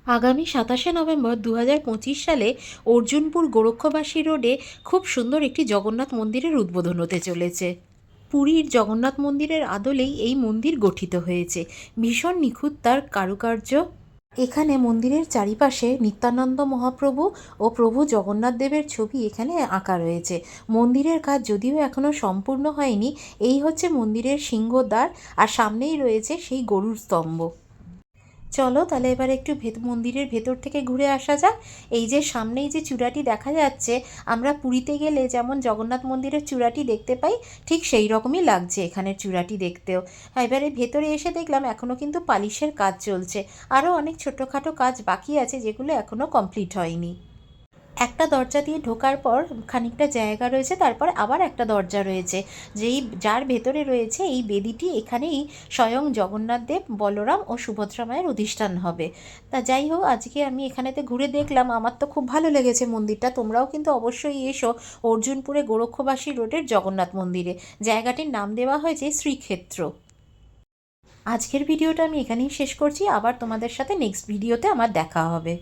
আগামী ২৭শে নভেম্বর ২০২৫ সালে অর্জুনপুর গোরক্ষবাসী রোডে খুব সুন্দর একটি জগন্নাথ মন্দিরের উদ্বোধন হতে চলেছে। পুরীর জগন্নাথ মন্দিরের আদলেই এই মন্দির গঠিত হয়েছে। ভীষণ নিখুঁত তার কারুকার্য। এখানে মন্দিরের চারিপাশে নিত্যানন্দ মহাপ্রভু ও প্রভু জগন্নাথ দেবের ছবি এখানে আঁকা রয়েছে। মন্দিরের কাজ যদিও এখনও সম্পূর্ণ হয়নি। এই হচ্ছে মন্দিরের সিংহদ্বার, আর সামনেই রয়েছে সেই গরুর স্তম্ভ। চলো তাহলে এবার একটু মন্দিরের ভেতর থেকে ঘুরে আসা যাক। এই যে সামনেই যে চূড়াটি দেখা যাচ্ছে, আমরা পুরীতে গেলে যেমন জগন্নাথ মন্দিরের চূড়াটি দেখতে পাই, ঠিক সেই রকমই লাগছে এখানের চূড়াটি দেখতেও। এবারে ভেতরে এসে দেখলাম এখনও কিন্তু পালিশের কাজ চলছে। আরও অনেক ছোটোখাটো কাজ বাকি আছে যেগুলো এখনও কমপ্লিট হয়নি। একটা দরজা দিয়ে ঢোকার পর খানিকটা জায়গা রয়েছে, তারপর আবার একটা দরজা রয়েছে, যার ভেতরে রয়েছে এই বেদিটি। এখানেই স্বয়ং জগন্নাথ দেব, বলরাম ও সুভদ্রা মায়ের অধিষ্ঠান হবে। তা যাই হোক, আজকে আমি এখানেতে ঘুরে দেখলাম, আমার তো খুব ভালো লেগেছে মন্দিরটা। তোমরাও কিন্তু অবশ্যই এসো অর্জুনপুরে গোরক্ষবাসী রোডের জগন্নাথ মন্দিরে। জায়গাটির নাম দেওয়া হয়েছে শ্রীক্ষেত্র। আজকের ভিডিওটা আমি এখানেই শেষ করছি। আবার তোমাদের সাথে নেক্সট ভিডিওতে আমার দেখা হবে।